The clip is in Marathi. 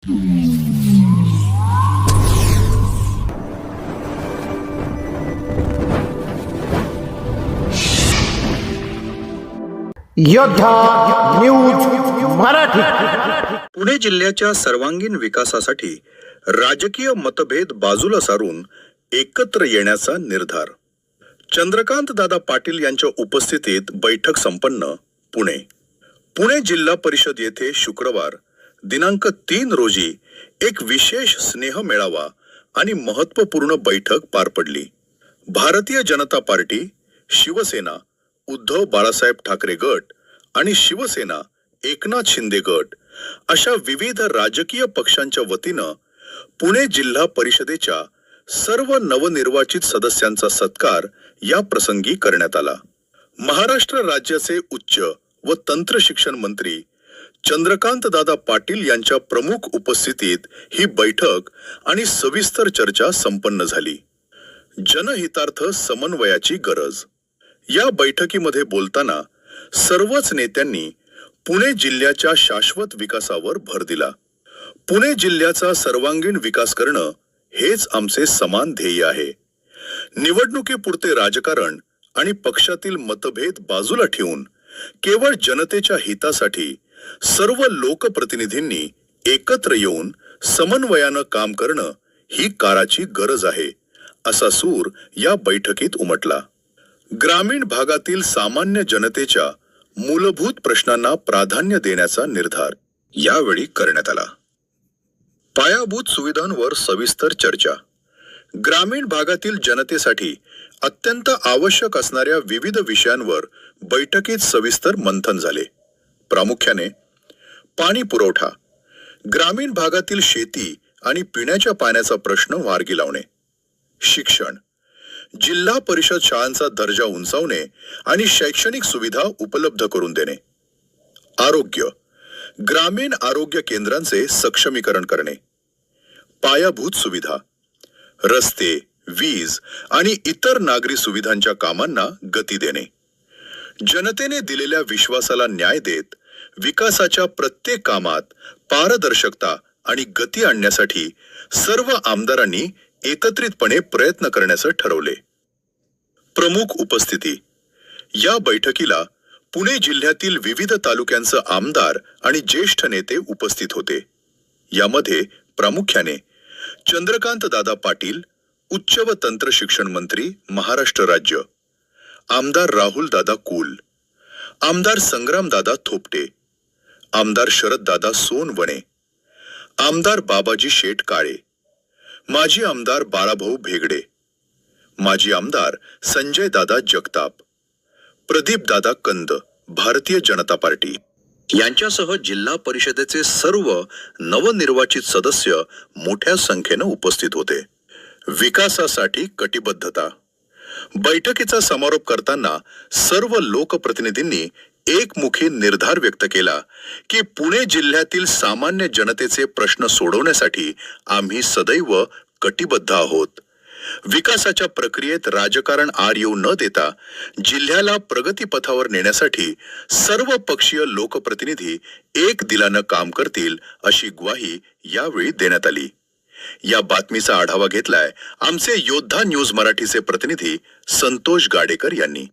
योद्धा न्यूज मराठी. पुणे जिल्ह्याच्या सर्वांगीण विकासासाठी राजकीय मतभेद बाजूला सारून एकत्र येण्याचा निर्धार. चंद्रकांत दादा पाटील यांच्या उपस्थितीत बैठक संपन्न. पुणे जिल्हा परिषद येथे शुक्रवार दिनांक 3 रोजी एक विशेष स्नेह मेळावा आणि महत्त्वपूर्ण बैठक पार पडली. भारतीय जनता पार्टी, शिवसेना, उद्धव बाळासाहेब ठाकरे गट आणि शिवसेना एकनाथ शिंदे गट अशा विविध राजकीय पक्षांच्या वतीनं पुणे जिल्हा परिषदेच्या सर्व नवनिर्वाचित सदस्यांचा सत्कार या प्रसंगी करण्यात आला. महाराष्ट्र राज्याचे उच्च व तंत्र शिक्षण मंत्री चंद्रकांत दादा पाटील यांच्या प्रमुख उपस्थितीत ही बैठक आणि सविस्तर चर्चा संपन्न झाली. जनहितार्थ समन्वयाची गरज. या बैठकीमध्ये बोलताना सर्वच नेत्यांनी पुणे जिल्ह्याच्या शाश्वत विकासावर भर दिला. पुणे जिल्ह्याचा सर्वांगीण विकास करणं हेच आमचे समान ध्येय आहे. निवडणुकीपुरते राजकारण आणि पक्षातील मतभेद बाजूला ठेवून केवळ जनतेच्या हितासाठी सर्व लोकप्रतिनिधींनी एकत्र येऊन समन्वयानं काम करणं ही काळाची गरज आहे, असा सूर या बैठकीत उमटला. ग्रामीण भागातील सामान्य जनतेच्या मूलभूत प्रश्नांना प्राधान्य देण्याचा निर्धार यावेळी करण्यात आला. पायाभूत सुविधांवर सविस्तर चर्चा. ग्रामीण भागातील जनतेसाठी अत्यंत आवश्यक असणाऱ्या विविध विषयांवर बैठकीत सविस्तर मंथन झाले. प्रामुख्याने पाणी पुरवठा, ग्रामीण भागातील शेती आणि पिण्याच्या पाण्याचा प्रश्न मार्गी लावणे, शिक्षण, जिल्हा परिषद शाळांचा दर्जा उंचावणे आणि शैक्षणिक सुविधा उपलब्ध करून देणे, आरोग्य, ग्रामीण आरोग्य केंद्रांचे सक्षमीकरण करणे, पायाभूत सुविधा, रस्ते, वीज आणि इतर नागरी सुविधांच्या कामांना गती देणे. जनतेने दिलेल्या विश्वासाला न्याय देत विकासाच्या प्रत्येक कामात पारदर्शकता आणि गती आणण्यासाठी सर्व आमदारांनी एकत्रितपणे प्रयत्न करण्याचं ठरवले. प्रमुख उपस्थिती. या बैठकीला पुणे जिल्ह्यातील विविध तालुक्यांचे आमदार आणि ज्येष्ठ नेते उपस्थित होते. यामध्ये प्रामुख्याने चंद्रकांत दादा पाटील, उच्च व तंत्र शिक्षण मंत्री महाराष्ट्र राज्य, आमदार राहुल दादा कुल, आमदार संग्राम दादा थोपटे, आमदार शरद दादा सोनवणे, आमदार बाबाजी शेठ काळे, माजी आमदार बाळाभाऊ भेगडे, माजी आमदार संजय दादा जगताप, प्रदीप दादा कंद, भारतीय जनता पार्टी यांच्यासह जिल्हा परिषदेचे सर्व नवनिर्वाचित सदस्य मोठ्या संख्येने उपस्थित होते. विकासासाठी कटिबद्धता. बैठकीचा समारोप करताना सर्व लोकप्रतिनिधींनी एकमुखी निर्धार व्यक्त केला की पुणे जिल्ह्यातील सामान्य जनतेचे प्रश्न सोडवण्यासाठी आम्ही सदैव कटिबद्ध आहोत. विकासाच्या प्रक्रियेत राजकारण आड येऊ न देता जिल्ह्याला प्रगतीपथावर नेण्यासाठी सर्व पक्षीय लोकप्रतिनिधी एक दिलानं काम करतील, अशी ग्वाही यावेळी देण्यात आली. या बातमीचा आढावा घेतलाय आमचे योद्धा न्यूज मराठीचे प्रतिनिधी संतोष गाडेकर यांनी.